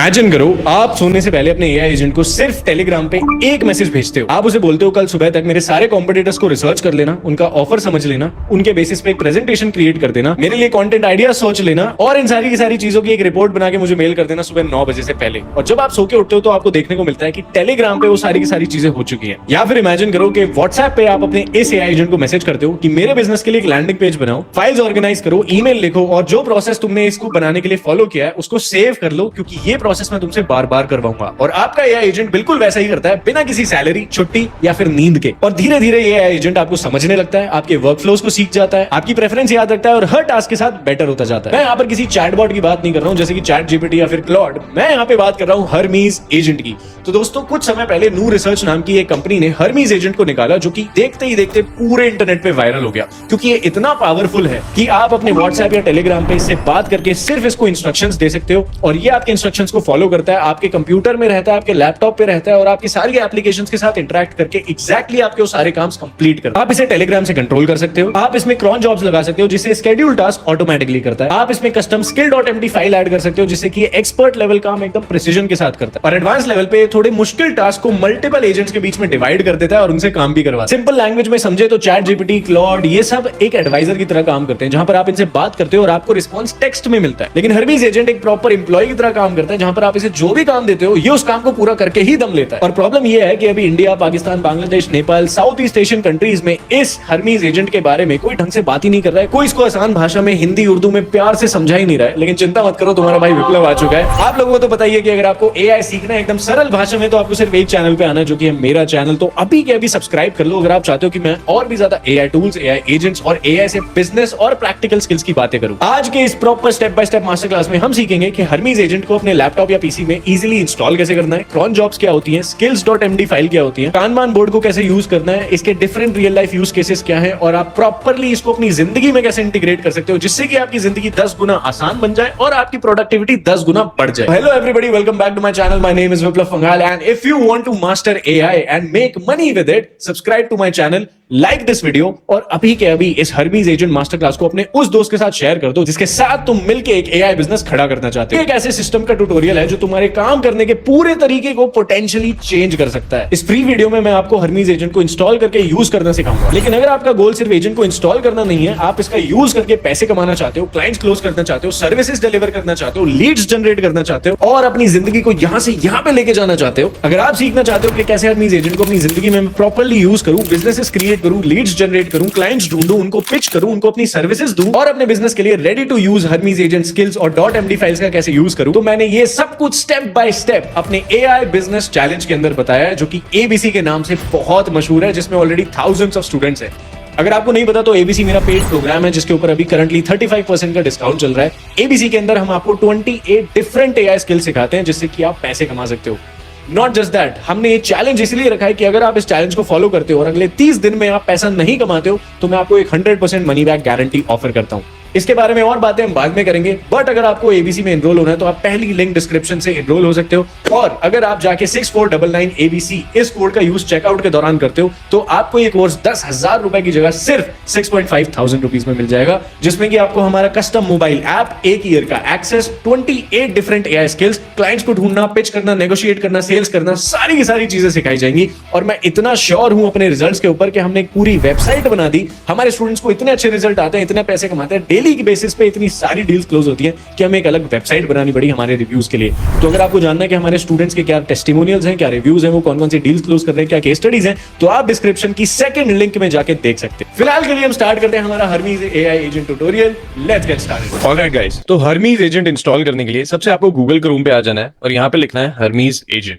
Imagine करो आप सोने से पहले अपने एआई एजेंट को सिर्फ टेलीग्राम पे एक मैसेज भेजते हो। आप उसे बोलते हो कल सुबह तक मेरे सारे कॉम्पिटिटर्स को रिसर्च कर लेना, उनका ऑफर समझ लेना, उनके बेसिस पे एक प्रेजेंटेशन क्रिएट कर देना, मेरे लिए कंटेंट आइडिया सोच लेना और इन सारी की सारी चीजों की एक रिपोर्ट बना के मुझे मेल कर देना सुबह 9 बजे से पहले। और जब आप सो के उठते हो तो आपको देखने को मिलता है कि टेलीग्राम पे वो सारी की सारी चीजें हो चुकी है। या फिर इमेजिन करो कि व्हाट्सएप पे आप अपने इस एआई एजेंट को मैसेज करते हो कि मेरे बिजनेस के लिए एक लैंडिंग पेज बनाओ, फाइल्स ऑर्गेनाइज करो, ईमेल लिखो और जो प्रोसेस तुमने इसको बनाने के लिए फॉलो किया है उसको सेव कर लो, क्योंकि ये प्रोसेस मैं तुमसे बार बार करवाऊंगा। और आपका एआई एजेंट बिल्कुल वैसा ही करता है, बिना किसी सैलरी, छुट्टी या फिर नींद के। और धीरे धीरे ये एआई एजेंट आपको समझने लगता है, आपके वर्कफ्लोज को सीख जाता है, आपकी प्रेफरेंस याद रखता है और हर टास्क के साथ बेटर होता जाता है। मैं यहाँ पर किसी चैटबॉट की बात नहीं कर रहा हूँ जैसे कि चैट जीपीटी या फिर क्लॉड, मैं यहाँ पे बात कर रहा हूँ हर्मीज एजेंट की। तो दोस्तों कुछ समय पहले नू रिसर्च नाम की एक कंपनी ने हर्मीज एजेंट को निकाला, जो कि देखते ही देखते पूरे इंटरनेट पे वायरल हो गया, क्योंकि ये इतना पावरफुल है कि आप अपने व्हाट्सएप या टेलीग्राम पे इससे बात करके सिर्फ इसको इंस्ट्रक्शंस दे सकते हो और ये आपके इंस्ट्रक्शंस को फॉलो करता है, आपके कंप्यूटर में रहता है, आपके लैपटॉप पे रहता है और आपकी सारी एप्लीकेशंस के साथ इंटरेक्ट करके एग्जैक्टली आपके वो सारे काम कंप्लीट करता है। आप इसे टेलीग्राम से कंट्रोल कर सकते हो, आप इसमें क्रॉन जॉब्स लगा सकते हो जिससे शेड्यूल टास्क ऑटोमेटिकली करता है, आप इसमें कस्टम skill.md फाइल ऐड कर सकते हो जिससे कि एक्सपर्ट लेवल काम एकदम प्रिसीजन के साथ करता है और एडवांस लेवल पे थोड़े मुश्किल टास्क को मल्टीपल एजेंट्स के बीच में डिवाइड कर देता है और उनसे काम भी करवाता है। सिंपल लैंग्वेज में समझे तो चैट जीपीटी, क्लॉड ये सब एक एडवाइजर की तरह काम करते हैं, जहां पर आप इनसे बात करते हो और आपको रिस्पॉन्स टेक्स्ट में मिलता है। लेकिन हर्मीज एजेंट एक प्रॉपर एम्प्लॉय की तरह काम करता है, जहां पर आप इसे जो भी काम देते हो ये उस काम को पूरा करके ही दम लेता है। और प्रॉब्लम ये है कि अभी India, Pakistan, Bangladesh, Nepal, south east Asian countries में इस हर्मीज एजेंट के बारे में कोई ढंग से बात ही नहीं कर रहा है, कोई इसको आसान भाषा में हिंदी उर्दू में प्यार से समझा ही नहीं रहा है। लेकिन चिंता मत करो, तुम्हारा भाई विप्लव आ चुका है। आप लोगों को तो बताइए कि अगर आपको एआई सीखना है एकदम सरल भाषा में तो आपको सिर्फ एक चैनल पे आना है, जो कि है मेरा चैनल। तो अभी के अभी सब्सक्राइब कर लो अगर आप चाहते हो कि मैं और भी ज्यादा एआई टूल्स, एआई एजेंट्स और एआई से बिजनेस और प्रैक्टिकल स्किल्स की बातें करूं। आज के इस proper step by step master class में हम सीखेंगे कि हर्मीज एजेंट को अपने लैपटॉप या पीसी में इजीली इंस्टॉल कैसे करना है, क्रॉन जॉब्स क्या होती हैं, skills.md फाइल क्या होती है, कानमान बोर्ड को कैसे यूज करना है, इसके different real life use cases क्या है और आप प्रॉपरली इसको अपनी जिंदगी में कैसे इंटीग्रेट कर सकते हो जिससे कि आपकी जिंदगी 10 गुना आसान बन जाए और आपकी प्रोडक्टिविटी 10 गुना बढ़ जाए। Hello everybody, welcome back to my channel. My name is Viplav Phangal and if you want to master AI and make money with it, subscribe to my channel, like this video और अभी के अभी इस हर्मीज एजेंट मास्टर क्लास को अपने उस दोस्त के साथ शेयर कर दो जिसके साथ तुम मिलकर एक एआई बिजनेस खड़ा करना चाहते हो। एक ऐसे सिस्टम का ट्यूटोरियल है जो तुम्हारे काम करने के पूरे तरीके को पोटेंशियली चेंज कर सकता है। इस फ्री वीडियो में मैं आपको हर्मीज एजेंट को इंस्टॉल करके यूज करना सिखाऊंगा। लेकिन अगर आपका गोल सिर्फ एजेंट को इंस्टॉल करना नहीं है, आप इसका यूज करके पैसे कमाना चाहते हो, क्लाइंट्स क्लोज करना चाहते हो, सर्विसेज डिलीवर करना चाहते हो, लीड्स जनरेट करना चाहते हो और अपनी जिंदगी को यहां से यहां पे लेके जाना चाहते हो, अगर आप सीखना चाहते हो कि कैसे हर्मीज एजेंट को अपनी जिंदगी में प्रॉपर्ली यूज करूं, बिजनेसेस क्रिएट करूं, लीड्स जनरेट करूं, क्लाइंट्स ढूंढूं, उनको पिच करूं, उनको अपनी सर्विसेज दूं और अपने बिजनेस के लिए ready to use Hermes agent skills और .md फाइल्स का कैसे यूज करूं, तो मैंने ये सब कुछ स्टेप बाय स्टेप अपने एआई बिजनेस चैलेंज के अंदर बताया है, जो कि एबीसी के नाम से बहुत मशहूर है, जिसमें ऑलरेडी थाउजेंड्स ऑफ स्टूडेंट्स हैं। अगर आपको नहीं पता तो एबीसी मेरा पेड प्रोग्राम है जिसके ऊपर अभी करंटली 35% का डिस्काउंट चल रहा है। एबीसी के अंदर हम आपको 28 डिफरेंट एआई स्किल्स सिखाते हैं जिससे कि आप पैसे कमा सकते हो। नॉट जस्ट दैट, हमने ये चैलेंज इसलिए रखा है कि अगर आप इस चैलेंज को फॉलो करते हो और अगले 30 दिन में आप पैसा नहीं कमाते हो तो मैं आपको एक 100% मनी बैक गारंटी ऑफर करता हूं। इसके बारे में और बातें हम बाद में करेंगे, बट अगर आपको एबीसी में एनरोल होना है तो आप पहली लिंक डिस्क्रिप्शन से एनरोल हो सकते हो और अगर आप जाके 6499 एबीसी इस कोड का यूज चेकआउट के दौरान करते हो तो आपको ये कोर्स 10,000 रुपए की जगह सिर्फ 6,500 रुपीज में मिल जाएगा, जिसमें कि आपको हमारा कस्टम मोबाइल ऐप, एक ईयर का access, 28 different AI skills, clients को ढूंढना, पिच करना, नेगोशिएट करना, सेल्स करना, सारी की सारी चीजें सिखाई जाएंगी। और मैं इतना श्योर हूं अपने रिजल्ट्स के ऊपर कि हमने एक पूरी वेबसाइट बना दी, हमारे स्टूडेंट्स को इतने अच्छे रिजल्ट आते हैं, इतने पैसे कमाते हैं, डेली की बेसिस पे इतनी सारी डील्स क्लोज होती है कि हमें एक अलग वेबसाइट बनानी पड़ी हमारे रिव्यूज के लिए। तो अगर आपको जानना है कि हमारे स्टूडेंट्स के क्या टेस्टिमोनियल्स हैं, क्या रिव्यूज हैं, वो कौन कौन सी डील्स क्लोज कर रहे हैं, क्या केस स्टडीज हैं, तो आप डिस्क्रिप्शन की सेकंड लिंक में जाके देख सकते हैं। फिलहाल के लिए हम स्टार्ट करते हैं हमारा Hermes AI agent tutorial. Let's get started. Alright guys, तो हर्मीज एजेंट इंस्टॉल करने के लिए सबसे आपको गूगल क्रोम पे आ जाना है और यहाँ पे लिखना है हर्मीज एजेंट।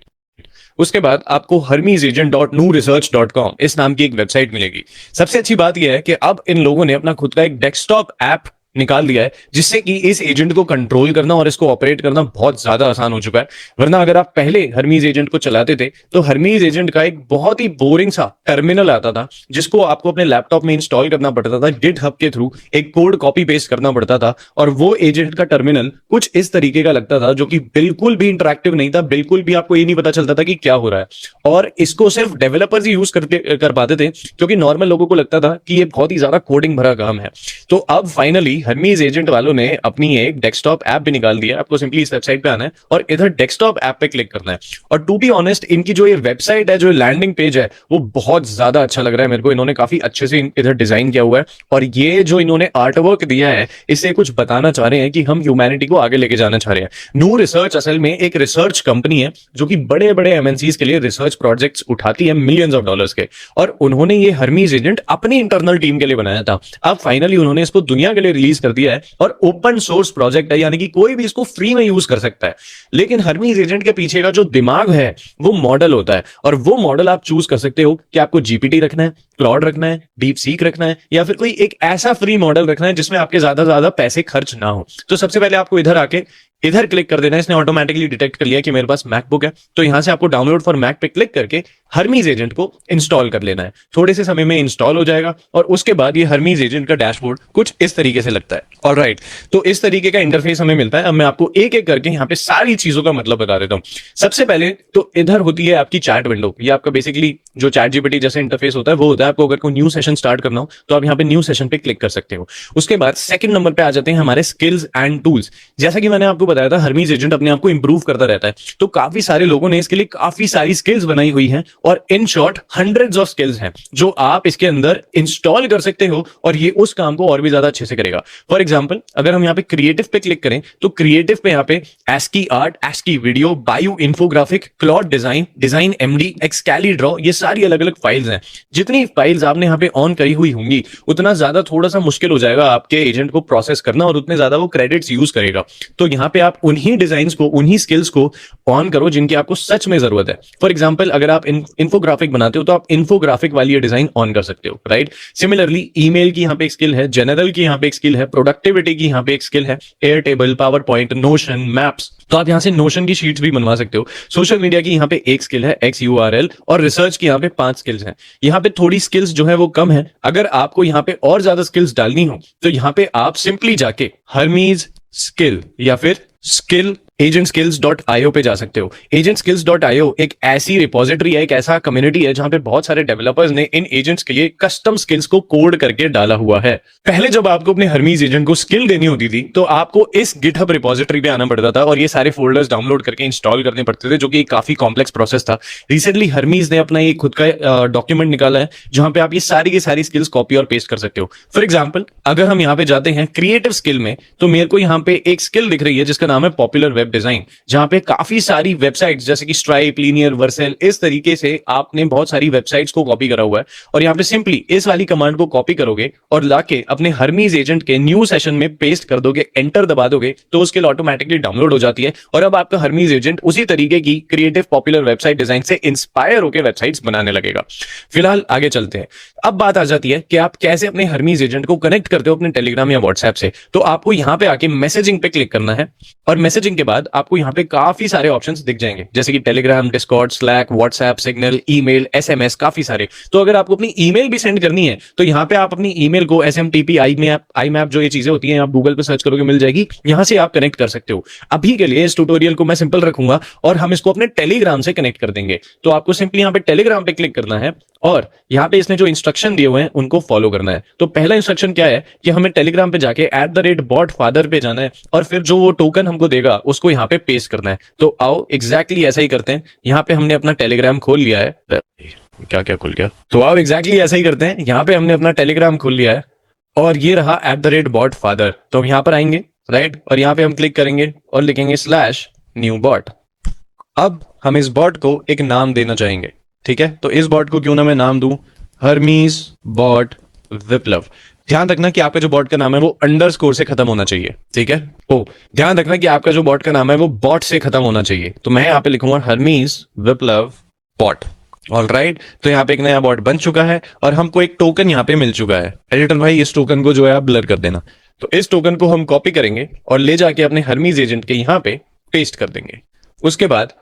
उसके बाद आपको hermesagent.nooresearch.com इस नाम की एक वेबसाइट मिलेगी। सबसे अच्छी बात यह है कि अब इन लोगों ने अपना खुद का एक डेस्कटॉप ऐप निकाल दिया है जिससे कि इस एजेंट को कंट्रोल करना और इसको ऑपरेट करना बहुत ज्यादा आसान हो चुका है। वरना अगर आप पहले हर्मीज एजेंट को चलाते थे तो हर्मीज एजेंट का एक बहुत ही बोरिंग सा टर्मिनल आता था जिसको आपको अपने लैपटॉप में इंस्टॉल करना पड़ता था, गिटहब के थ्रू एक कोड कॉपी पेस्ट करना पड़ता था और वो एजेंट का टर्मिनल कुछ इस तरीके का लगता था जो कि बिल्कुल भी इंटरेक्टिव नहीं था, बिल्कुल भी आपको ये नहीं पता चलता था कि क्या हो रहा है। और इसको सिर्फ डेवलपर्स ही यूज कर पाते थे क्योंकि नॉर्मल लोगों को लगता था कि ये बहुत ही ज्यादा कोडिंग भरा काम है। तो अब फाइनली हर्मीज एजेंट वालों ने अपनी एक डेस्कटॉप ऐप भी निकाल दिया है। आपको सिंपली इस वेबसाइट पे आना है और इधर डेस्कटॉप ऐप पे क्लिक करना है। और टू बी ऑनेस्ट, इनकी जो ये वेबसाइट है, जो लैंडिंग पेज है, वो बहुत ज्यादा अच्छा लग रहा है मेरे को। इन्होंने काफी अच्छे से इधर डिजाइन किया हुआ है और ये जो इन्होंने आर्ट वर्क दिया है, इससे कुछ बताना चाह रहे हैं कि हम ह्यूमैनिटी को आगे लेके जाना चाह रहे हैं। न्यू रिसर्च असल में एक रिसर्च कंपनी है जो कि बड़े बड़े एमएनसीज के लिए रिसर्च प्रोजेक्ट्स उठाती है मिलियंस ऑफ डॉलर्स के, और उन्होंने ये हर्मीज एजेंट अपनी इंटरनल टीम के लिए बनाया था। अब फाइनली उन्होंने इसको दुनिया के लिए रिलीज कर दिया है और ओपन सोर्स प्रोजेक्ट है, यानी कि कोई भी इसको फ्री में यूज कर सकता है। लेकिन हर्मीज एजेंट के पीछे का जो दिमाग है वो मॉडल होता है, और वो मॉडल आप चूज कर सकते हो कि आपको जीपीटी रखना है, क्लाउड रखना है, डीप सीक रखना है, या फिर कोई एक ऐसा फ्री मॉडल रखना है जिसमें आपके ज्यादा पैसे खर्च ना हो। तो सबसे पहले आपको इधर आके इधर क्लिक कर देना है। इसने ऑटोमेटिकली डिटेक्ट कर लिया कि मेरे पास मैकबुक है, तो यहां से आपको डाउनलोड फॉर मैक पे क्लिक करके हर्मीज एजेंट को इंस्टॉल कर लेना है। थोड़े से समय में इंस्टॉल हो जाएगा और उसके बाद ये हर्मीज एजेंट का डैशबोर्ड कुछ इस तरीके से लगता है। ऑलराइट, तो इस तरीके का इंटरफेस हमें मिलता है। अब मैं आपको एक एक करके यहाँ पे सारी चीजों का मतलब बता देता हूँ। सबसे पहले तो इधर होती है आपकी चैट विंडो। ये आपका बेसिकली जो चैट जीपीटी जैसे इंटरफेस होता है वो होता है। आपको अगर कोई न्यू सेशन स्टार्ट करना हो तो आप यहाँ पे न्यू सेशन पे क्लिक कर सकते हो। उसके बाद सेकंड नंबर पे आ जाते हैं हमारे स्किल्स एंड टूल्स। जैसा कि मैंने आपको बताया था, हर्मीज एजेंट अपने आप को इंप्रूव करता रहता है, तो काफी सारे लोगों ने इसके लिए काफी सारी स्किल्स बनाई हुई हैं, और in short hundreds of skills हैं जो आप इसके अंदर इंस्टॉल कर सकते हो, और ये उस काम को और भी ज्यादा अच्छे से करेगा। फॉर एग्जांपल, अगर हम यहाँ पे क्रिएटिव पे क्लिक करें तो क्रिएटिव पे यहाँ पे ASCII art, ASCII video, bio infographic, Claude design, design MD, Excalidraw, ये सारी अलग अलग फाइल्स हैं। जितनी फाइल्स आपने यहाँ पे ऑन करी हुई होंगी उतना ज्यादा थोड़ा सा मुश्किल हो जाएगा आपके एजेंट को प्रोसेस करना, और उतने ज्यादा वो क्रेडिट्स यूज करेगा। तो यहाँ पे आप उन्हीं डिजाइन्स को, उन्हीं स्किल्स को ऑन करो जिनकी आपको सच में जरूरत है। फॉर एग्जांपल, अगर आप इन्फोग्राफिक बनाते हो तो आप इन्फोग्राफिक वाली ये डिजाइन ऑन कर सकते हो, राइट। सिमिलरली ईमेल की यहाँ पे एक स्किल है, जनरल की यहाँ पे एक स्किल है, प्रोडक्टिविटी की यहाँ पे एक स्किल है, air table, power point, notion, maps, तो आप यहाँ से नोशन की शीट्स भी बनवा सकते हो। सोशल मीडिया की यहाँ पे एक स्किल है, XURL, और रिसर्च की यहाँ पे 5 स्किल्स हैं। यहाँ पे थोड़ी स्किल्स जो है वो कम है। अगर आपको यहाँ पे और ज्यादा स्किल्स डालनी हो तो यहाँ पे आप सिंपली जाके हर्मीज स्किल या फिर स्किल agentskills.io पे जा सकते हो। agentskills.io एक ऐसी रिपोजिटरी है, एक ऐसा कम्युनिटी है जहां पे बहुत सारे डेवलपर्स ने इन एजेंट्स के लिए कस्टम स्किल्स को कोड करके डाला हुआ है। पहले जब आपको अपने हर्मीज एजेंट को स्किल देनी होती थी तो आपको इस गिटहब रिपोजिटरी पे आना पड़ता था और ये सारे फोल्डर्स डाउनलोड करके इंस्टॉल करने पड़ते थे, जो कि काफी कॉम्प्लेक्स प्रोसेस था। रिसेंटली हर्मीज ने अपना एक खुद का डॉक्यूमेंट निकाला है जहां पे आप ये सारी की सारी स्किल्स कॉपी और पेस्ट कर सकते हो। फॉर एग्जाम्पल, अगर हम यहाँ पे जाते हैं क्रिएटिव स्किल में, तो मेरे को यहाँ पे एक स्किल दिख रही है जिसका नाम है पॉपुलर वेब डिजाइन, जहां पे काफी सारी वेबसाइट्स जैसे कि स्ट्राइप, लीनियर, वर्सेल, इस तरीके से आपने बहुत सारी वेबसाइट्स को कॉपी करा हुआ है। और यहाँ पे सिंपली इस वाली कमांड को कॉपी करोगे और लाके अपने हर्मीज एजेंट के न्यू सेशन में पेस्ट कर दोगे, एंटर दबा दोगे, तो वो स्किल ऑटोमेटिकली डाउनलोड हो जाती है। और अब आपका हर्मीज एजेंट उसी तरीके की क्रिएटिव पॉपुलर वेबसाइट डिजाइन से इंस्पायर होकर वेबसाइट्स बनाने लगेगा। फिलहाल आगे चलते हैं। अब बात आ जाती है कि आप कैसे अपने हर्मीज एजेंट को कनेक्ट करते हो अपने टेलीग्राम या व्हाट्सएप से। तो आपको यहाँ पे आके मैसेजिंग पे क्लिक करना है, और मैसेजिंग के बाद आपको यहाँ पे काफी सारे ऑप्शंस दिख जाएंगे, जैसे कि Telegram, Discord, slack, WhatsApp, signal, email, SMS, काफी सारे। तो अगर आपको अपनी ईमेल भी सेंड करनी है तो यहाँ पे आप अपनी ईमेल को SMTP, IMAP जो ये चीजें होती हैं आप गूगल पे सर्च करोगे मिल जाएगी, यहाँ से आप कनेक्ट कर सकते हो। अभी के लिए इस ट्यूटोरियल को मैं सिंपल रखूंगा और हम इसको अपने टेलीग्राम से कनेक्ट कर देंगे। तो आपको सिंपली यहाँ पे टेलीग्राम पे क्लिक करना है और यहाँ पे इसने जो इंस्ट्रक्शन दिए हुए हैं उनको फॉलो करना है। तो पहला इंस्ट्रक्शन क्या है कि हमें टेलीग्राम पे जाके @botfather पे जाना है और फिर जो वो टोकन हमको देगा उसको यहाँ पे पेस्ट करना है। तो आओ एग्जैक्टली ऐसा ही करते हैं। यहाँ पे हमने अपना टेलीग्राम खोल लिया है, क्या क्या खुल गया, तो आओ एग्जैक्टली ऐसा ही करते हैं। यहाँ पे हमने अपना टेलीग्राम खोल लिया है और ये रहा @botfather। तो हम यहाँ पर आएंगे, राइट, और यहाँ पे हम क्लिक करेंगे और लिखेंगे /newbot। अब हम इस बॉट को एक नाम देना चाहेंगे, ठीक है। तो इस बॉट को क्यों ना मैं नाम दूं हर्मीज बॉट विप्लव। ध्यान रखना कि आपका जो बॉट का नाम है वो अंडरस्कोर से खत्म होना चाहिए, ठीक है। ओ ध्यान रखना कि आपका जो बॉट का नाम है वो बॉट से खत्म होना चाहिए। तो मैं यहाँ पे लिखूंगा हर्मीज विप्लव बॉट। ऑलराइट, तो यहाँ पे एक नया बॉट बन चुका है और हमको एक टोकन यहाँ पे मिल चुका है। एडिटर भाई इस टोकन को जो है आप ब्लर कर देना। तो इस टोकन को हम कॉपी करेंगे और ले जाके अपने हर्मीज एजेंट के यहाँ पे पेस्ट कर देंगे। उसके बाद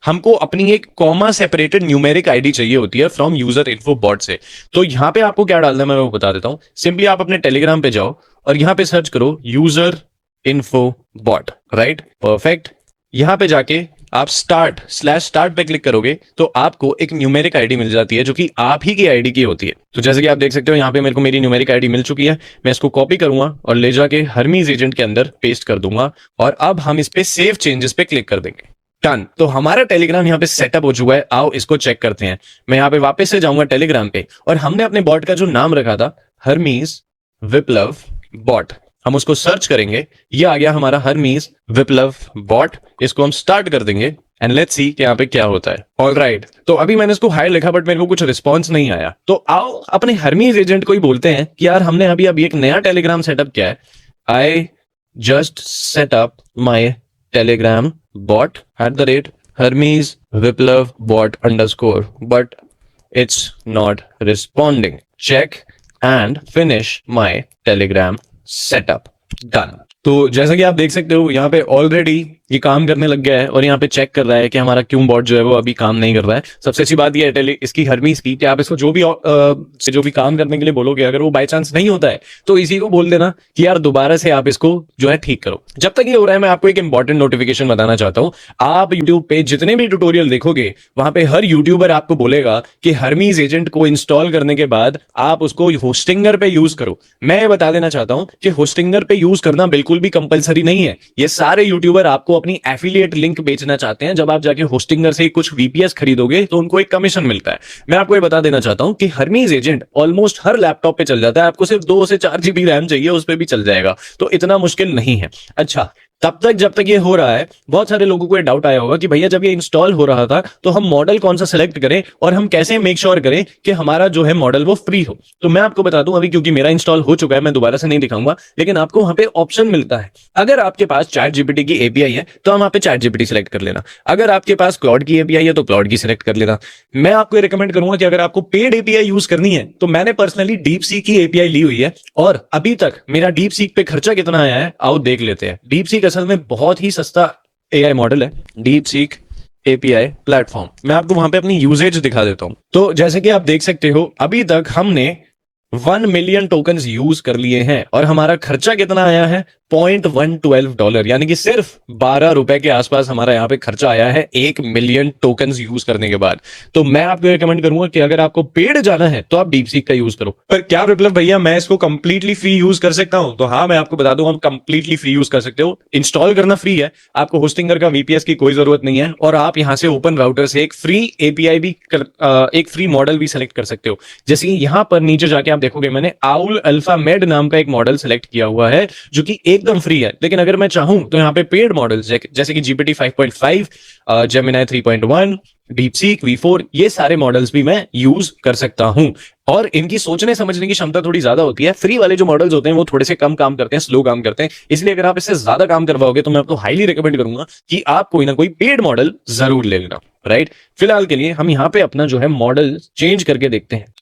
हमको अपनी एक कॉमा सेपरेटेड न्यूमेरिक आईडी चाहिए होती है फ्रॉम यूजर इन्फो बॉट से। तो यहां पे आपको क्या डालना है मैं वो बता देता हूं। सिंपली आप अपने टेलीग्राम पे जाओ और यहां पे सर्च करो user info bot, right, perfect. यहां पे जाके आप स्टार्ट पे क्लिक करोगे तो आपको एक न्यूमेरिक आईडी मिल जाती है जो कि आप ही की आईडी की होती है। तो जैसे कि आप देख सकते हो यहाँ पे मेरे को मेरी न्यूमेरिक आईडी मिल चुकी है। मैं इसको कॉपी करूंगा और ले जाके हर्मीज एजेंट के अंदर पेस्ट कर दूंगा और अब हम इस पे सेव चेंजेस पे क्लिक कर देंगे। डन। तो हमारा टेलीग्राम यहाँ पे सेटअप हो चुका है। आओ इसको चेक करते हैं। मैं यहाँ पे वापस से जाऊंगा टेलीग्राम पे और हमने अपने बॉट का जो नाम रखा था हर्मीज विप्लव बॉट, हम उसको सर्च करेंगे। ये आ गया हमारा हर्मीज विप्लव बॉट। इसको हम स्टार्ट कर देंगे एंड लेट्स सी कि यहाँ पे क्या होता है। ऑलराइट, तो अभी मैंने इसको हाई लिखा बट मेरे को कुछ रिस्पॉन्स नहीं आया। तो आओ अपने हर्मीज एजेंट को ही बोलते हैं कि यार हमने अभी एक नया टेलीग्राम सेटअप किया है। I just set up my Telegram bot @Hermes Viplav bot _ but it's not responding. Check and finish my Telegram setup. Done. तो जैसा कि आप देख सकते हो यहाँ पे ऑलरेडी ये काम करने लग गया है और यहाँ पे चेक कर रहा है कि हमारा क्यों बॉट जो है वो अभी काम नहीं कर रहा है। सबसे अच्छी बात ये है इसकी हर्मीज की कि आप इसको जो भी काम करने के लिए बोलोगे, अगर वो बाय चांस नहीं होता है तो इसी को बोल देना कि यार दोबारा से आप इसको जो है ठीक करो। जब तक ये हो रहा है मैं आपको एक इंपॉर्टेंट नोटिफिकेशन बताना चाहता हूँ। आप यूट्यूब पे जितने भी ट्यूटोरियल देखोगे वहां पे हर यूट्यूबर आपको बोलेगा कि हर्मीज एजेंट को इंस्टॉल करने के बाद आप उसको होस्टिंगर पे यूज करो। मैं ये बता देना चाहता हूँ कि होस्टिंगर पे यूज करना बिल्कुल भी कंपलसरी नहीं है। ये सारे यूट्यूबर आपको अपनी एफिलिएट लिंक बेचना चाहते हैं। जब आप जाके होस्टिंगर से कुछ वीपीएस खरीदोगे तो उनको एक कमीशन मिलता है। मैं आपको ये बता देना चाहता हूं कि हर्मीज एजेंट ऑलमोस्ट हर लैपटॉप पे चल जाता है। आपको सिर्फ 2 से 4 जीबी रैम चाहिए, उस पर भी चल जाएगा, तो इतना मुश्किल नहीं है। अच्छा, तब तक जब तक ये हो रहा है बहुत सारे लोगों को ये डाउट आया होगा कि भैया जब ये इंस्टॉल हो रहा था तो हम मॉडल कौन सा सिलेक्ट करें और हम कैसे मेक श्योर करें कि हमारा जो है मॉडल वो फ्री हो। तो मैं आपको बता दूं अभी, क्योंकि मेरा इंस्टॉल हो चुका है, मैं दोबारा से नहीं दिखाऊंगा, लेकिन आपको वहां पे ऑप्शन मिलता है। अगर आपके पास चैट जीपीटी की एपीआई है तो हम वहां पे चैट जीपीटी सिलेक्ट कर लेना। अगर आपके पास क्लाउड की एपीआई है तो क्लाउड की सिलेक्ट कर लेना। मैं आपको रिकमेंड करूंगा कि अगर आपको पेड एपीआई यूज करनी है तो मैंने पर्सनली डीप सीक की एपीआई ली हुई है और अभी तक मेरा डीप सीक पे खर्चा कितना आया है आओ देख लेते हैं। डीप सीक असल में बहुत ही सस्ता एआई मॉडल है, डीप सीक एपीआई प्लेटफॉर्म। मैं आपको वहां पे अपनी यूजेज दिखा देता हूं। तो जैसे कि आप देख सकते हो अभी तक हमने 1 मिलियन टोकन्स यूज कर लिए हैं और हमारा खर्चा कितना आया है $0.112, यानी कि सिर्फ 12 रुपए के आसपास हमारा यहाँ पे खर्चा आया है 1 मिलियन टोकन्स यूज करने के बाद। तो मैं आपको रिकमेंड करूंगा कि अगर आपको पेड जाना है तो आप डीप सीक का यूज करो। पर क्या विप्लव भैया मैं इसको कंप्लीटली फ्री यूज कर सकता हूं? तो हाँ, मैं आपको बता दूं हम कंप्लीटली फ्री यूज कर सकते हो। इंस्टॉल करना फ्री है, आपको होस्टिंगर का वीपीएस की कोई जरूरत नहीं है और आप यहाँ से ओपन राउटर से एक फ्री एपीआई भी एक फ्री मॉडल भी सिलेक्ट कर सकते हो। जैसे यहाँ पर नीचे जाके आप देखोगे मैंने आउल अल्फा मेड नाम का एक मॉडल सिलेक्ट किया हुआ है जो कि एकदम फ्री है। लेकिन अगर मैं चाहूं तो यहाँ पे पेड मॉडल्स जैसे कि जीपीटी 5.5, जेमिनी 3.1, डीपसीक V4, ये सारे मॉडल्स भी मैं यूज कर सकता हूं और इनकी सोचने समझने की क्षमता थोड़ी ज्यादा होती है। फ्री वाले जो मॉडल्स होते हैं वो थोड़े से कम काम करते हैं, स्लो काम करते हैं, इसलिए अगर आप इससे ज्यादा काम करवाओगे तो मैं आपको हाईली रिकमेंड करूंगा कि आप कोई ना कोई पेड मॉडल जरूर ले लेना। राइट, फिलहाल के लिए हम यहाँ पे अपना जो है मॉडल चेंज करके देखते हैं।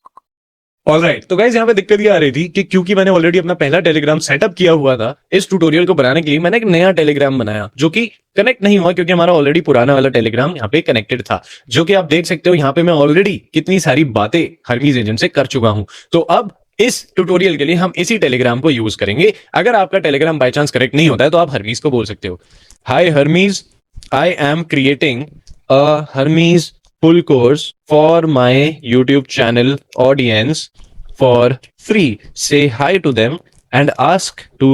ऑलराइट, तो गाइस यहाँ पे दिक्कत ये आ रही थी कि क्योंकि मैंने ऑलरेडी अपना पहला टेलीग्राम सेटअप किया हुआ था, इस ट्यूटोरियल को बनाने के लिए मैंने एक नया टेलीग्राम बनाया जो कि कनेक्ट नहीं हुआ क्योंकि हमारा ऑलरेडी पुराना वाला टेलीग्राम यहाँ पे कनेक्टेड था। जो कि आप देख सकते हो यहाँ पे मैं ऑलरेडी कितनी सारी बातें हर्मीज एजेंट से कर चुका हूं। तो अब इस ट्यूटोरियल के लिए हम इसी टेलीग्राम को यूज करेंगे। अगर आपका टेलीग्राम बाय चांस कनेक्ट नहीं होता है तो आप हर्मीज को बोल सकते हो, hi Hermes, I am creating a Hermes full course for my YouTube channel audience for free. Say hi to them and ask to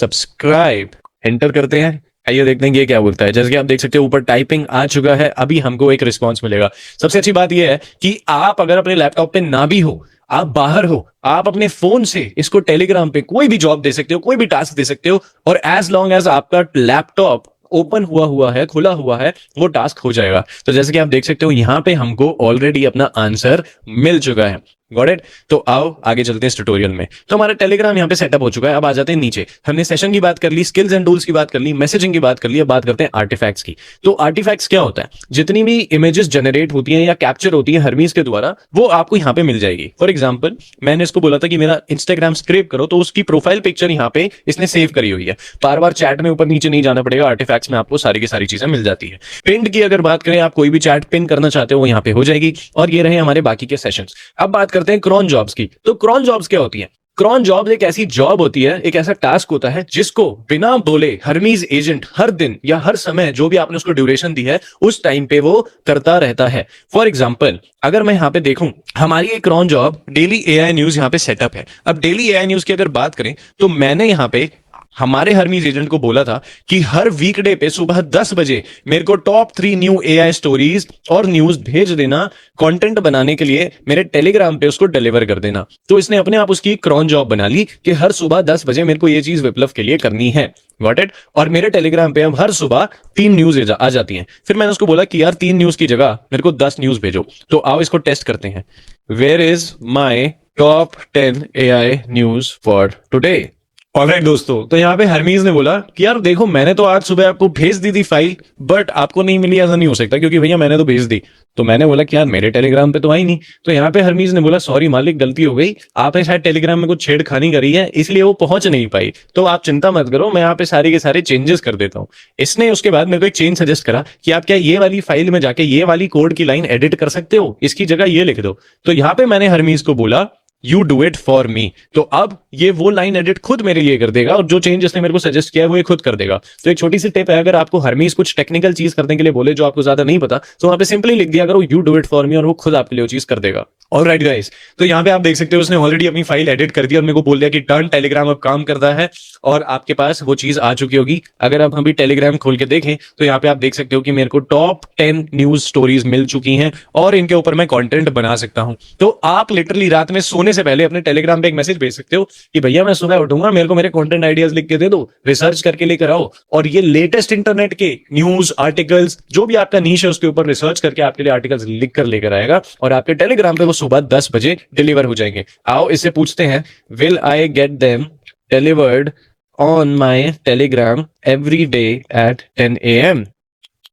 subscribe. Enter करते हैं, आइए देखते हैं ये क्या बोलता है। जैसे कि आप देख सकते हो ऊपर टाइपिंग आ चुका है, अभी हमको एक रिस्पॉन्स मिलेगा। सबसे अच्छी बात यह है कि आप अगर अपने लैपटॉप पे ना भी हो, आप बाहर हो, आप अपने फोन से इसको टेलीग्राम पे कोई भी जॉब दे सकते हो, कोई भी टास्क दे सकते हो और एज लॉन्ग एज आपका लैपटॉप ओपन हुआ है, खुला हुआ है, वो टास्क हो जाएगा। तो जैसे कि आप देख सकते हो यहाँ पे हमको ऑलरेडी अपना आंसर मिल चुका है। Got it? तो आओ आगे चलते हैं इस ट्यूटोरियल में। तो हमारा टेलीग्राम यहाँ पे सेटअप हो चुका है। अब आ जाते हैं नीचे। हमने सेशन की बात कर ली, स्किल्स एंड टूल्स की बात कर ली, मैसेजिंग की बात कर ली, अब बात करते हैं आर्टिफैक्ट्स की। तो आर्टिफैक्ट्स क्या होता है? जितनी भी इमेजेस जनरेट होती हैं या कैप्चर होती है हर्मीज के द्वारा, वो आपको यहाँ पे मिल जाएगी। फॉर एग्जाम्पल मैंने इसको बोला था कि मेरा इंस्टाग्राम स्क्रैप करो, तो उसकी प्रोफाइल पिक्चर यहाँ पे इसने सेव करी हुई है। बार बार चैट में ऊपर नीचे नहीं जाना पड़ेगा, आर्टिफैक्ट्स में आपको सारी की सारी चीजें मिल जाती है। पिन की अगर बात करें, आप कोई भी चैट पिन करना चाहते हो वो यहाँ पे हो जाएगी। और ये रहे हमारे बाकी के सेशंस। अब बात करते हैं क्रॉन जॉब्स की। तो क्रॉन जॉब्स क्या होती है? क्रॉन जॉब एक ऐसी जॉब होती है, एक ऐसा टास्क होता है जिसको बिना बोले हर्मीज एजेंट हर दिन या हर समय जो भी आपने उसको ड्यूरेशन दी है उस टाइम पे वो करता रहता है। फॉर एग्जाम्पल अगर मैं यहाँ पे देखूं, हमारी एक cron job daily AI news यहाँ पे सेटअप है। अब डेली एआई न्यूज की अगर बात करें तो मैंने यहाँ पे हमारे हर्मीज एजेंट को बोला था कि हर वीकडे पे सुबह 10 बजे मेरे को टॉप 3 न्यू एआई स्टोरीज और न्यूज भेज देना, कंटेंट बनाने के लिए मेरे टेलीग्राम पे उसको डिलीवर कर देना। तो इसने अपने आप उसकी क्रॉन जॉब बना ली कि हर सुबह 10 बजे मेरे को ये चीज विप्लव के लिए करनी है। Got it? और मेरे टेलीग्राम पे अब हर सुबह 3 न्यूज आ जाती हैं। फिर मैंने उसको बोला कि यार 3 न्यूज की जगह मेरे को 10 न्यूज भेजो। तो आओ इसको टेस्ट करते हैं। Where is my top 10 AI news for today? Alright दोस्तों, तो यहाँ पे हरमीज ने बोला कि यार देखो मैंने तो आज सुबह आपको भेज दी थी फाइल, बट आपको नहीं मिली। ऐसा नहीं हो सकता क्योंकि भैया मैंने तो भेज दी। तो मैंने बोला कि यार मेरे टेलीग्राम पे तो आई नहीं। तो यहाँ पे हरमीज ने बोला सॉरी मालिक, गलती हो गई, आपने शायद टेलीग्राम में कुछ छेड़खानी करी है इसलिए वो पहुंच नहीं पाई। तो आप चिंता मत करो, मैं यहाँ पे सारे के सारे चेंजेस कर देता हूँ। इसने उसके बाद मेरे को एक चेंज सजेस्ट करा कि आप क्या ये वाली फाइल में जाके ये वाली कोड की लाइन एडिट कर सकते हो, इसकी जगह ये लिख दो। तो यहाँ पे मैंने हरमीज को बोला you do it for me. तो अब ये वो लाइन एडिट खुद मेरे लिए कर देगा और जो चेंज इसने मेरे को सजेस्ट किया है वो ये खुद कर देगा। तो एक छोटी सी टिप है, अगर आपको हरमीज कुछ टेक्निकल चीज करने के लिए बोले जो आपको ज्यादा नहीं पता, तो वहां पे सिंपली लिख दिया करो you do it for me और वो खुद आपके लिए वो चीज कर देगा। ऑलराइट गाइस, तो यहाँ पे आप देख सकते हो उसने ऑलरेडी अपनी फाइल एडिट कर दी और मेरे को बोल दिया कि टर्न टेलीग्राम अब काम करता है और आपके पास वो चीज आ चुकी होगी। अगर आप अभी टेलीग्राम खोल के देखें तो यहाँ पे आप देख सकते हो कि मेरे को टॉप 10 न्यूज स्टोरीज मिल चुकी हैं और इनके ऊपर मैं कंटेंट बना सकता हूं। तो आप लिटरली रात में सोने से पहले अपने टेलीग्राम पे एक मैसेज भेज सकते हो कि भैया मैं सुबह उठूंगा, मेरे को मेरे कंटेंट आइडियाज लिख के दे दो, रिसर्च करके लेकर आओ और ये लेटेस्ट इंटरनेट के न्यूज आर्टिकल्स जो भी आपका नीश है उसके ऊपर रिसर्च करके आपके लिए आर्टिकल्स लिख कर लेकर आएगा और आपके टेलीग्राम पे वो सुबह 10 बजे डिलीवर हो जाएंगे। आओ इससे पूछते हैं, will I get them delivered on my Telegram every day at 10 AM?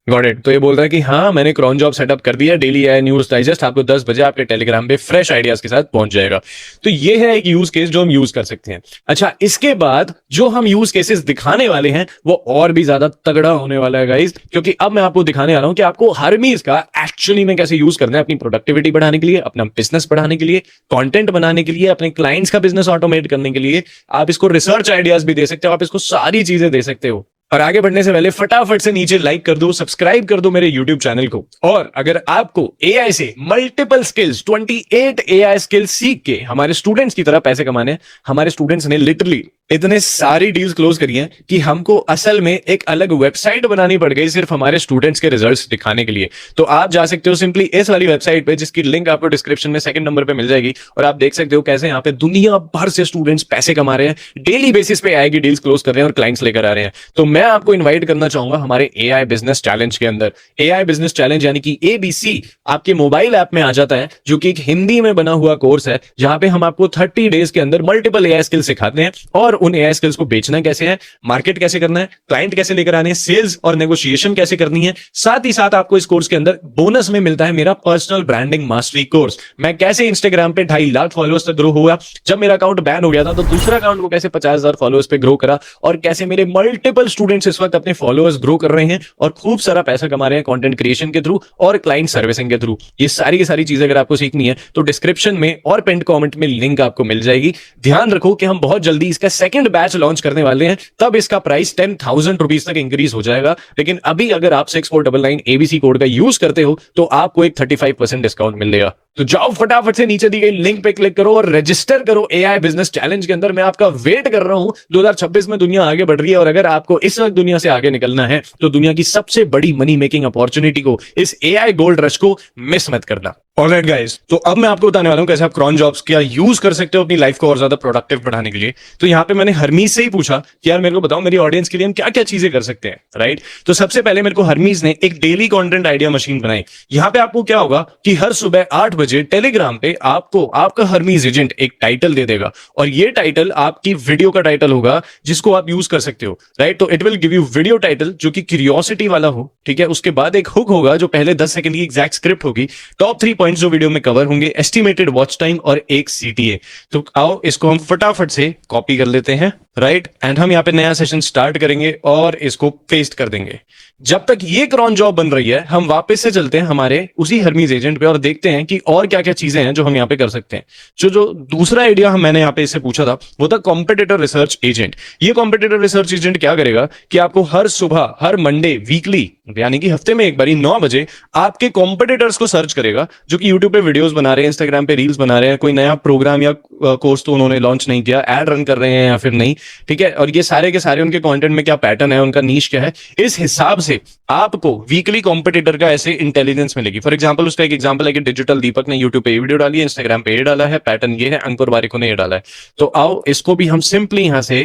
Got it? तो ये बोल रहा है कि हाँ मैंने क्रॉन जॉब सेटअप कर दिया, डेली एआई न्यूज डाइजेस्ट आपको 10 बजे आपके टेलीग्राम पे फ्रेश आइडियाज के साथ पहुंच जाएगा। तो ये है एक यूज केस जो हम यूज कर सकते हैं। अच्छा, इसके बाद जो हम यूज केसेस दिखाने वाले हैं वो और भी ज्यादा तगड़ा होने वाला है गाइस, क्योंकि अब मैं आपको दिखाने वाला हूं कि आपको हरमीज का एक्चुअली में कैसे यूज करना है अपनी प्रोडक्टिविटी बढ़ाने के लिए, अपना बिजनेस बढ़ाने के लिए, कंटेंट बनाने के लिए, अपने क्लाइंट्स का बिजनेस ऑटोमेट करने के लिए। आप इसको रिसर्च आइडियाज भी दे सकते हो, आप इसको सारी चीजें दे सकते हो। और आगे बढ़ने से पहले फटाफट से नीचे लाइक कर दो, सब्सक्राइब कर दो मेरे YouTube चैनल को। और अगर आपको AI से मल्टीपल स्किल्स 28 AI स्किल्स सीख के हमारे स्टूडेंट्स की तरह पैसे कमाने हैं, हमारे स्टूडेंट्स ने लिटरली इतने सारी डील्स क्लोज करी हैं कि हमको असल में एक अलग वेबसाइट बनानी पड़ गई सिर्फ हमारे स्टूडेंट्स के रिजल्ट्स दिखाने के लिए। तो आप जा सकते हो सिंपली इस वाली वेबसाइट पे जिसकी लिंक आपको डिस्क्रिप्शन में 2nd नंबर पे मिल जाएगी और आप देख सकते हो कैसे यहाँ पे दुनिया भर से स्टूडेंट्स पैसे कमा रहे हैं, डेली बेसिस पे AI की डील्स क्लोज कर रहे हैं और क्लाइंट्स लेकर आ रहे हैं। तो मैं आपको इन्वाइट करना चाहूंगा हमारे AI बिजनेस चैलेंज के अंदर। AI बिजनेस चैलेंज यानी कि ABC आपके मोबाइल ऐप में आ जाता है, जो कि एक हिंदी में बना हुआ कोर्स है जहां पे हम आपको 30 डेज के अंदर मल्टीपल AI स्किल्स सिखाते हैं और उन AI स्किल्स को बेचना कैसे है, मार्केट कैसे करना है, क्लाइंट कैसे लेकर आने हैं, सेल्स और नेगोशिएशन कैसे करनी है। साथ ही साथ आपको इस कोर्स के अंदर बोनस में मिलता है मेरा पर्सनल ब्रांडिंग मास्टरी कोर्स। मैं कैसे इंस्टाग्राम पे 2.5 लाख फॉलोअर्स तक ग्रो हुआ, जब मेरा अकाउंट बैन हो गया था तो दूसरा अकाउंट को कैसे 50,000 फॉलोअर्स पे ग्रो करा, और कैसे मेरे मल्टीपल स्टूडेंट्स इस वक्त अपने फॉलोअर्स ग्रो कर रहे हैं और खूब सारा पैसा कमा रहे हैं कंटेंट क्रिएशन के थ्रू और क्लाइंट सर्विसिंग के थ्रू। ये सारी की सारी चीजें अगर आपको सीखनी है तो डिस्क्रिप्शन में और पिन कमेंट में लिंक आपको मिल जाएगी। ध्यान रखो कि हम बहुत जल्दी इसका 2nd बैच लॉन्च करने वाले हैं, तब इसका प्राइस 10,000 रुपीज तक इंक्रीज हो जाएगा। लेकिन अभी अगर आप 6499 ABC कोड का यूज करते हो तो आपको एक 35% डिस्काउंट मिलेगा। तो जाओ फटाफट से नीचे दी गई लिंक पे क्लिक करो और रजिस्टर करो AI बिजनेस चैलेंज के अंदर। मैं आपका वेट कर रहा हूं। 2026 में दुनिया आगे बढ़ रही है और अगर आपको इस वक्त दुनिया से आगे निकलना है तो दुनिया की सबसे बड़ी मनी मेकिंग अपॉर्चुनिटी को, इस AI गोल्ड रश को मिस मत करना। ऑलराइट गाइस, तो अब मैं आपको बताने वाला हूं कैसे आप क्रॉन जॉब्स क्या यूज कर सकते हो अपनी लाइफ को और ज्यादा प्रोडक्टिव बनाने के लिए। तो यहाँ पे मैंने हरमीज से ही पूछा कि यार मेरे को बताओ मेरी ऑडियंस के लिए हम क्या क्या चीजें कर सकते हैं, राइट। तो सबसे पहले मेरे को हरमीज ने एक डेली कंटेंट आइडिया मशीन बनाई। यहाँ पे आपको क्या होगा कि हर सुबह 8 बजे टेलीग्राम पे आपको आपका हरमीज एजेंट एक टाइटल दे देगा और ये टाइटल आपकी वीडियो का टाइटल होगा जिसको आप यूज कर सकते हो, राइट। तो it will give you video title जो कि क्यूरियोसिटी वाला हो, ठीक है। उसके बाद एक हुक होगा जो पहले 10 सेकंड की एग्जैक्ट स्क्रिप्ट होगी, टॉप 3 पॉइंट्स जो वीडियो में कवर होंगे, एस्टिमेटेड वॉच टाइम और एक CTA। तो आओ इसको हम फटाफट से कॉपी कर लेते हैं, राइट। एंड हम यहाँ पे नया सेशन स्टार्ट करेंगे और इसको पेस्ट कर देंगे। जब तक ये क्रॉन जॉब बन रही है, हम वापस से चलते हैं हमारे उसी हर्मीज एजेंट पे और देखते हैं कि और क्या क्या चीजें हैं जो हम यहाँ पे कर सकते हैं। जो दूसरा आइडिया मैंने यहाँ पे इससे पूछा था वो था कॉम्पिटिटर रिसर्च एजेंट। ये कॉम्पिटिटर रिसर्च एजेंट क्या करेगा कि आपको हर सुबह, हर मंडे, वीकली यानी कि हफ्ते में एक बारी 9 बजे आपके कॉम्पिटिटर्स को सर्च करेगा जो कि यूट्यूब पे वीडियोस बना रहे हैं, इंस्टाग्राम पे रील्स बना रहे हैं, कोई नया प्रोग्राम या कोर्स तो उन्होंने लॉन्च नहीं किया, एड रन कर रहे हैं या फिर नहीं, ठीक है, और ये सारे के सारे उनके कंटेंट में क्या पैटर्न है, उनका नीश क्या है, इस हिसाब से आपको वीकली कॉम्पिटिटर का ऐसे इंटेलिजेंस मिलेगी। फॉर एग्जांपल उसका एक एग्जांपल है कि डिजिटल दीपक ने यूट्यूब पे ये वीडियो डाली है, इंस्टाग्राम पे ये डाला है, पैटर्न ये है, अंकुर बारिको ने ये डाला है। तो आओ इसको भी हम सिंपली यहां से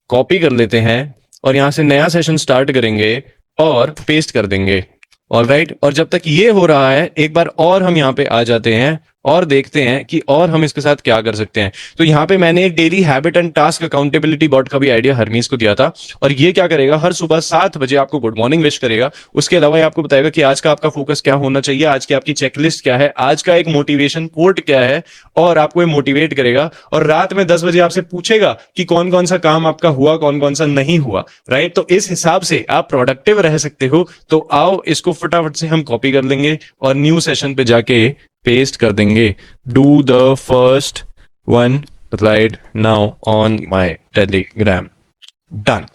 कॉपी कर लेते हैं और यहां से नया सेशन स्टार्ट करेंगे और पेस्ट कर देंगे। ऑलराइट, और जब तक ये हो रहा है एक बार और हम यहाँ पे आ जाते हैं और देखते हैं कि और हम इसके साथ क्या कर सकते हैं। तो यहाँ पे मैंने एक daily habit and task accountability bot का भी आइडिया हरमीज को दिया था, और ये क्या करेगा, हर सुबह 7 बजे आपको गुड मॉर्निंग विश करेगा। उसके अलावा ये आपको बताएगा कि आज का आपका फोकस क्या होना चाहिए, आज की आपकी चेकलिस्ट क्या है, आज का एक मोटिवेशन कोट क्या है, और आपको ये मोटिवेट करेगा। और रात में 10 बजे आपसे पूछेगा कि कौन कौन सा काम आपका हुआ, कौन कौन सा नहीं हुआ। राइट, तो इस हिसाब से आप प्रोडक्टिव रह सकते हो। तो आओ इसको फटाफट से हम कॉपी कर लेंगे और न्यू सेशन पे जाके पेस्ट कर देंगे। Do the first one right now on my Telegram. Done.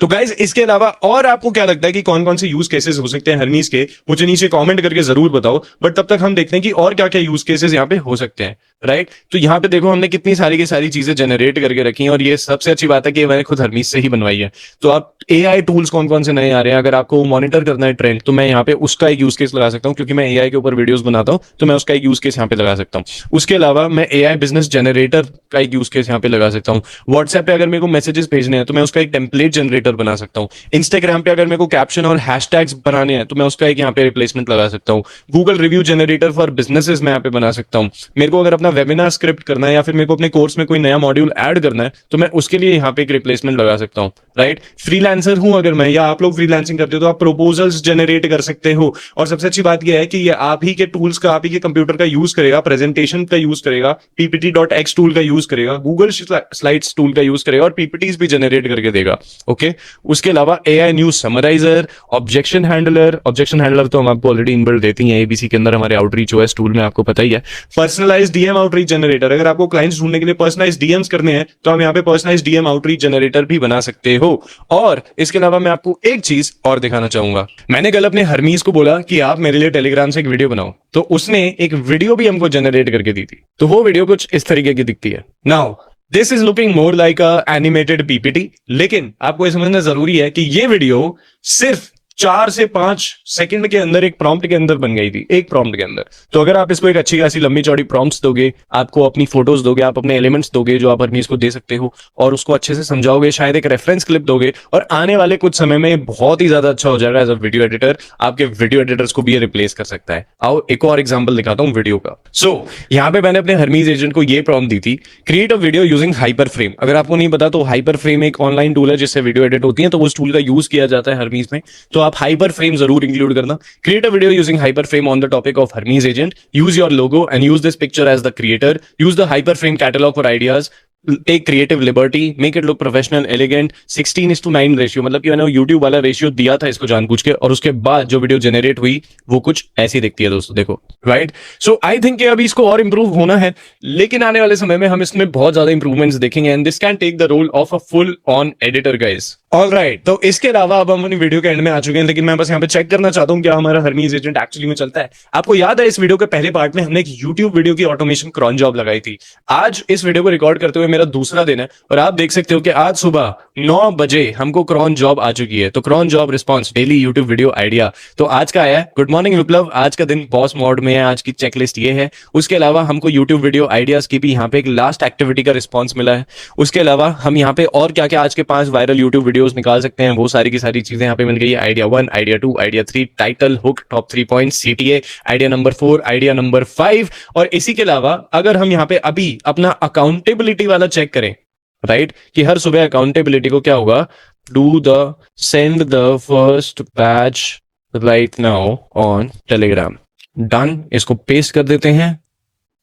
तो गाइज इसके अलावा और आपको क्या लगता है कि कौन कौन से यूज केसेस हो सकते हैं हर्मीज के, मुझे नीचे कमेंट करके जरूर बताओ। बट तब तक हम देखते हैं कि और क्या क्या यूज केसेस यहाँ पे हो सकते हैं। राइट, तो यहाँ पे देखो हमने कितनी सारी की सारी चीजें जनरेट करके रखी हैं, और ये सबसे अच्छी बात है कि मैंने खुद हर्मीज से ही बनवाई है। तो आप एआई टूल्स कौन कौन से नए आ रहे हैं, अगर आपको मॉनिटर करना है ट्रेंड, तो मैं यहाँ पे उसका एक यूज केस लगा सकता हूँ, क्योंकि मैं एआई के ऊपर वीडियोस बनाता हूँ, तो मैं उसका एक यूज केस यहाँ पे लगा सकता हूँ। उसके अलावा मैं एआई बिजनेस जनरेटर का एक यूज केस यहाँ पे लगा सकता हूँ। व्हाट्सएप पे अगर मेरे को मैसेजेस भेजने हैं तो मैं उसका एक टेम्पलेट जनरेटर बना सकता हूँ। इंस्टाग्राम पे अगर मेरे को कैप्शन और हैशटैग्स बनाने हैं तो मैं उसका एक यहाँ पे रिप्लेसमेंट लगा सकता हूँ। Google review generator for businesses मैं यहाँ पे बना सकता हूँ। मेरे को अगर अपना वेबिनार स्क्रिप्ट करना है या फिर मेरे को अपने कोर्स में कोई नया मॉड्यूल ऐड करना है तो मैं उसके लिए यहाँ पे एक रिप्लेसमेंट लगा सकता हूँ। राइट, फ्रीलांसर हूं अगर मैं, या आप लोग फ्रीलांसिंग करते हो तो आप प्रपोजल्स जनरेट कर सकते हो। और सबसे अच्छी बात यह है कि ये आप ही के टूल्स का, आप ही के कंप्यूटर का यूज करेगा, प्रेजेंटेशन का यूज करेगा, ppt.x टूल का यूज करेगा, गूगल स्लाइड्स टूल का यूज करेगा और पीपीटीज भी जनरेट करके देगा। ओके, उसके अलावा एआई न्यूज समराइजर, ऑब्जेक्शन हैंडलर तो हम आपको ऑलरेडी इनबिल्ट देती हैं एबीसी के अंदर, हमारे आउटरीच ओएस टूल में आपको पता ही है। पर्सनलाइज्ड डीएम आउटरीच जनरेटर, अगर आपको क्लाइंट्स ढूंढने के लिए पर्सनलाइज्ड डीएम्स करने हैं तो हम यहाँ पे पर्सनलाइज्ड डीएम आउटरीच जनरेटर भी बना सकते हो। और इसके अलावा मैं आपको एक चीज और दिखाना चाहूंगा। मैंने कल अपने हरमीज को बोला कि आप मेरे लिए टेलीग्राम से एक वीडियो बनाओ, तो उसने एक वीडियो भी हमको जनरेट करके दी थी। तो वो वीडियो कुछ इस तरीके की दिखती है। Now this is looking more like a animated PPT, लेकिन आपको ये समझना जरूरी है कि ये वीडियो सिर्फ 4 से 5 सेकंड के अंदर एक प्रॉम्प्ट के अंदर बन गई थी, एक प्रॉम्प्ट के अंदर। तो अगर आप इसको एक अच्छी खासी लंबी चौड़ी प्रॉम्प्ट्स दोगे, आपको अपनी फोटोज दोगे, आप अपने एलिमेंट्स दोगे जो आप हरमीज को दे सकते हो, और उसको अच्छे से समझाओगे, शायद एक रेफरेंस क्लिप दोगे, और आने वाले कुछ समय में बहुत ही ज्यादा अच्छा हो जाएगा एज अ वीडियो एडिटर। आपके वीडियो एडिटर्स को भी ये रिप्लेस कर सकता है। आओ एक और एग्जाम्पल दिखाता हूँ वीडियो का। सो यहाँ पे मैंने अपने हरमीज एजेंट को ये प्रॉम्प्ट दी थी, create a video using hyper frame. अगर आपको नहीं पता तो हाइपर फ्रेम एक ऑनलाइन टूल है जिससे वीडियो एडिट होती है, तो उस टूल का यूज किया जाता है हरमीज में। तो आप हाइपर फ्रेम जरूर इंक्लूड करना। Create a video using hyper frame on the topic of Hermes agent, use your logo and use this picture as the creator, use the hyper frame catalog for ideas, take creative liberty, make it look professional, elegant, 16:9 ratio, मतलब कि मैंने YouTube वाला ratio दिया था इसको जानबूझ के, और उसके बाद जो वीडियो जनरेट हुई वो कुछ ऐसी दिखती है दोस्तों, देखो। राइट, सो आई थिंक कि अभी इसको और इंप्रूव होना है, लेकिन आने वाले समय में हम इसमें बहुत ज्यादा इंप्रूवमेंट्स देखेंगे, and this can take the role of a full on editor guys. Alright, तो इसके अलावा अब हम अपनी वीडियो के एंड में आ चुके हैं, लेकिन मैं बस यहाँ पे चेक करना चाहता हूँ क्या हमारा हरमीज एजेंट एक्चुअली में चलता है। आपको याद है इस वीडियो के पहले पार्ट में हमने एक यूट्यूब वीडियो की ऑटोमेशन क्रॉन जॉब लगाई थी। आज इस वीडियो को रिकॉर्ड करते हुए मेरा दूसरा दिन है, और आप देख सकते हो कि आज सुबह 9 बजे हमको क्रॉन जॉब आ चुकी है। तो cron job response daily YouTube video idea, तो आज का आया है। गुड मॉर्निंग विप्लव, आज का दिन बॉस मोड में है, आज की चेकलिस्ट ये है। उसके अलावा हमको यूट्यूब वीडियो आइडियाज की भी यहाँ पे एक लास्ट एक्टिविटी का रिस्पॉन्स मिला है। उसके अलावा हम यहाँ पे और क्या क्या आज के 5 वायरल यूट्यूब वीडियोस निकाल सकते हैं, वो सारी की सारी चीजें यहाँ पे मिल गई है। Idea 1, idea 2, idea 3, title, hook, top 3 point, CTA, idea number 4, idea number 5। और इसी के अलावा अगर हम यहाँ पे अभी अपना अकाउंटेबिलिटी वाला चेक करें, राइट, कि हर सुबह अकाउंटेबिलिटी को क्या होगा, send the first batch right now on Telegram. Done, इसको पेस्ट कर देते हैं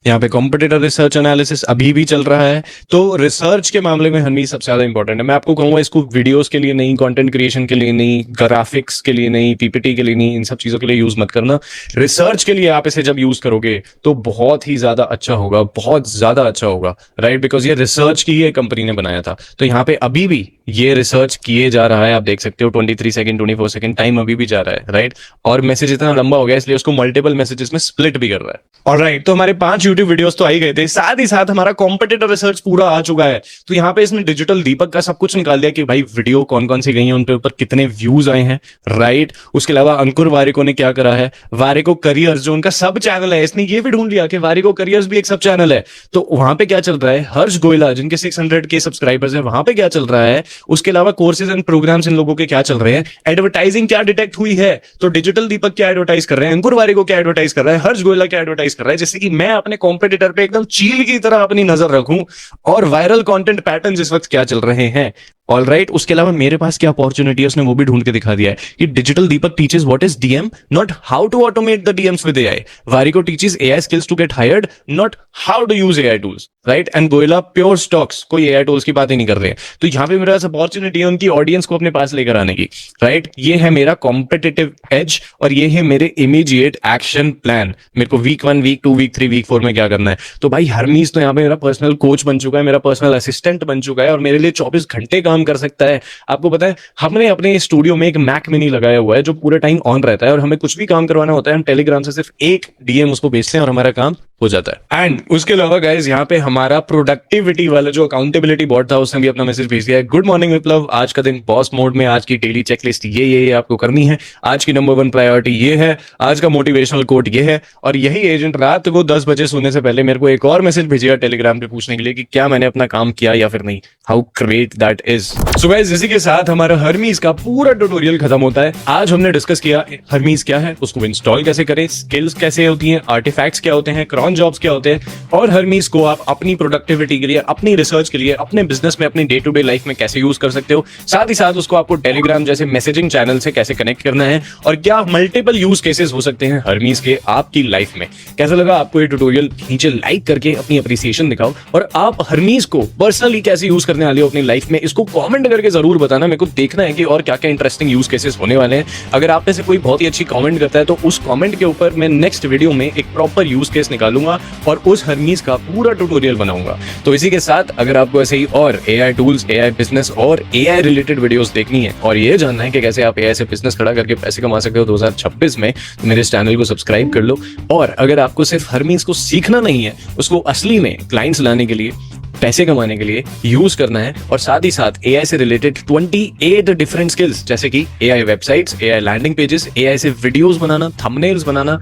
यहाँ पे कॉम्पिटिटर रिसर्च एनालिसिस अभी भी चल रहा है। तो रिसर्च के मामले में हरमीज सबसे ज्यादा इंपॉर्टेंट है। मैं आपको कहूंगा इसको वीडियोस के लिए नहीं, कंटेंट क्रिएशन के लिए नहीं, ग्राफिक्स के लिए नहीं, पीपीटी के लिए नहीं, इन सब चीजों के लिए यूज मत करना। रिसर्च के लिए आप इसे जब यूज करोगे तो बहुत ही ज्यादा अच्छा होगा, बहुत ज्यादा अच्छा होगा, राइट? बिकॉज ये रिसर्च की ही कंपनी ने बनाया था। तो यहाँ पे अभी भी ये रिसर्च किए जा रहा है, आप देख सकते हो 23 सेकंड 24 सेकंड टाइम अभी भी जा रहा है, राइट? और मैसेज इतना लंबा हो गया इसलिए उसको मल्टीपल मैसेजेस में स्प्लिट भी कर रहा है। ऑलराइट, तो हमारे 5 यूट्यूब वीडियोस तो आ ही गए थे, साथ ही साथ हमारा कॉम्पिटिटर रिसर्च पूरा आ चुका है। तो यहाँ पे इसने डिजिटल दीपक का सब कुछ निकाल दिया कि भाई वीडियो कौन कौन सी गई है, उनके ऊपर कितने व्यूज आए हैं, राइट? उसके अलावा अंकुर वारिको ने क्या करा है, वारिको करियर्स जो उनका सब चैनल है, इसने ये भी ढूंढ लिया कि वारिको करियर्स भी एक सब चैनल है। तो वहां पे क्या चल रहा है, हर्ष गोयला जिनके 600 के सब्सक्राइबर्स है, वहां पे क्या चल रहा है, उसके अलावा कोर्सेज एंड प्रोग्राम्स इन लोगों के क्या चल रहे हैं, एडवर्टाइजिंग क्या डिटेक्ट हुई है, तो डिजिटल दीपक क्या एडवर्टाइज कर रहे हैं, अंकुर वारिको क्या एडवर्टाइज कर रहा है, हर्ष गोयला क्या एडवर्टाइज कर रहा है, जिससे कि मैं अपने कॉम्पिटिटर पे एकदम चील की तरह अपनी नजर रखूं और वायरल कंटेंट पैटर्न इस वक्त क्या चल रहे हैं। ऑलराइट, उसके अलावा मेरे पास क्या अपॉर्चुनिटी है उसने वो भी ढूंढ के दिखा दिया है कि digital Deepak teaches what is DM, not how to automate the DMs with AI. Warikoo teaches AI skills to get hired, not how to use AI tools, right? And Goyla pure stocks, कोई एआई टूल्स की बात ही नहीं कर रहे हैं। तो यहाँ पे मेरे पास अपॉर्चुनिटी है उनकी ऑडियंस को अपने पास लेकर आने की, राइट? ये है मेरा कॉम्पिटिटिव एज और ये है मेरे इमीडिएट एक्शन प्लान। मेरे को वीक 1, वीक 2, वीक 3, वीक 4 में क्या करना है। तो भाई हरमीज तो यहाँ पे मेरा पर्सनल कोच बन चुका है, मेरा पर्सनल असिस्टेंट बन चुका है और मेरे लिए 24 घंटे काम कर सकता है। आपको पता है हमने अपने स्टूडियो में एक मैक मिनी लगाया हुआ है जो पूरे टाइम ऑन रहता है और हमें कुछ भी काम करवाना होता है हम टेलीग्राम से सिर्फ एक डीएम उसको भेजते हैं और हमारा काम हो जाता है। एंड उसके अलावा गाइस यहाँ पे हमारा प्रोडक्टिविटी वाला जो अकाउंटेबिलिटी बॉट था उसने भी अपना मैसेज भेज दिया है। गुड मॉर्निंग विप्लव, आज का दिन बॉस मोड में, आज की डेली चेकलिस्ट ये आपको करनी है, आज की नंबर 1 प्रायोरिटी ये है, आज का मोटिवेशनल कोट ये है। और यही एजेंट रात को 10 बजे सोने से पहले मेरे को एक और मैसेज भेजिएगा टेलीग्राम पे पूछने के लिए कि क्या मैंने अपना काम किया या फिर नहीं। How great that is. So guys इसी के साथ हमारा हरमीज का पूरा ट्यूटोरियल खत्म होता है। आज हमने डिस्कस किया हरमीज क्या है, उसको इंस्टॉल कैसे करें, स्किल्स कैसे होती हैं, आर्टिफैक्ट्स क्या होते हैं, क्रॉन जॉब्स क्या होते हैं और हरमीज को आप अपनी प्रोडक्टिविटी के लिए, अपनी रिसर्च के लिए, अपने बिजनेस में, अपनी डे टू डे लाइफ में कैसे यूज कर सकते हो। साथ ही साथ उसको आपको टेलीग्राम जैसे मैसेजिंग चैनल से कैसे कनेक्ट करना है और क्या मल्टीपल यूज केसेस हो सकते हैं हरमीज के आपकी लाइफ में। कैसा लगा आपको ये ट्यूटोरियल? नीचे लाइक करके अपनी अप्रिसिएशन दिखाओ और आप हरमीज को पर्सनली कैसे यूज करने वाले हो अपनी लाइफ में, इसको कमेंट करके जरूर बताना। मेरे को देखना है कि और क्या क्या इंटरेस्टिंग यूज केसेस होने वाले हैं। अगर आप में से कोई बहुत ही अच्छी कमेंट करता है तो उस कमेंट के ऊपर मैं नेक्स्ट वीडियो में एक प्रॉपर यूज केस निकालूंगा और उस हरमीज का पूरा ट्यूटोरियल बनाऊंगा। तो इसी के साथ अगर आपको ऐसे ही और एआई टूल्स, एआई बिजनेस और एआई रिलेटेड वीडियोस देखनी है और ये जानना है कि कैसे आप एआई से बिजनेस खड़ा करके पैसे कमा सकते हो 2026 में, तो मेरे इस चैनल को सब्सक्राइब कर लो। और अगर आपको सिर्फ हरमीज को सीखना नहीं है, उसको असली में क्लाइंट्स लाने के लिए, पैसे कमाने के लिए यूज करना है और साथ ही साथ एआई से रिलेटेड 28 डिफरेंट स्किल्स जैसे कि AI websites, AI landing pages, AI से वीडियोस बनाना, थंबनेल्स बनाना,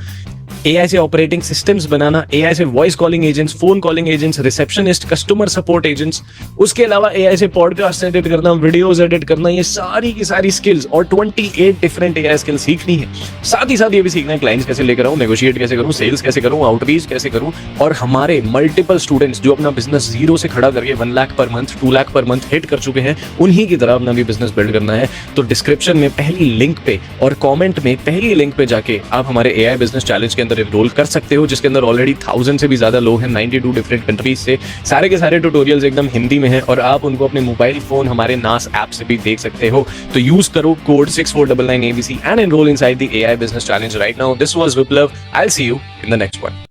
एआई से ऑपरेटिंग सिस्टम्स बनाना, एआई से voice calling agents, phone calling agents, receptionist, customer support agents, उसके अलावा एआई से पॉडकास्ट एडिट करना, वीडियोस एडिट करना, ये सारी की सारी स्किल्स और 28 डिफरेंट एआई स्किल्स सीखनी है। साथ ही साथ ये भी सीखना है क्लाइंट्स कैसे लेकर आऊं, नेगोशिएट कैसे करूं, सेल्स कैसे करूं, आउटरीच कैसे करूं। और हमारे मल्टीपल स्टूडेंट्स जो अपना बिजनेस जीरो से खड़ा करके 1 lakh per month, 2 lakh per month hit कर चुके हैं, उन्हीं की तरह अपना भी बिजनेस बिल्ड करना है। तो डिस्क्रिप्शन में पहली लिंक पे और कॉमेंट में पहली लिंक पे जाके आप हमारे एआई बिजनेस चैलेंज के अंदर एनरोल कर सकते हो, जिसके अंदर ऑलरेडी 1000 से भी ज्यादा लोग हैं 92 डिफरेंट कंट्रीज से। सारे के सारे ट्यूटोरियल्स एकदम हिंदी में हैं और आप उनको अपने मोबाइल फोन हमारे नास ऐप से भी देख सकते हो। तो यूज करो code 6499ABC and enrol inside the AI business challenge right now. This was Viplav, I will see you in the next one.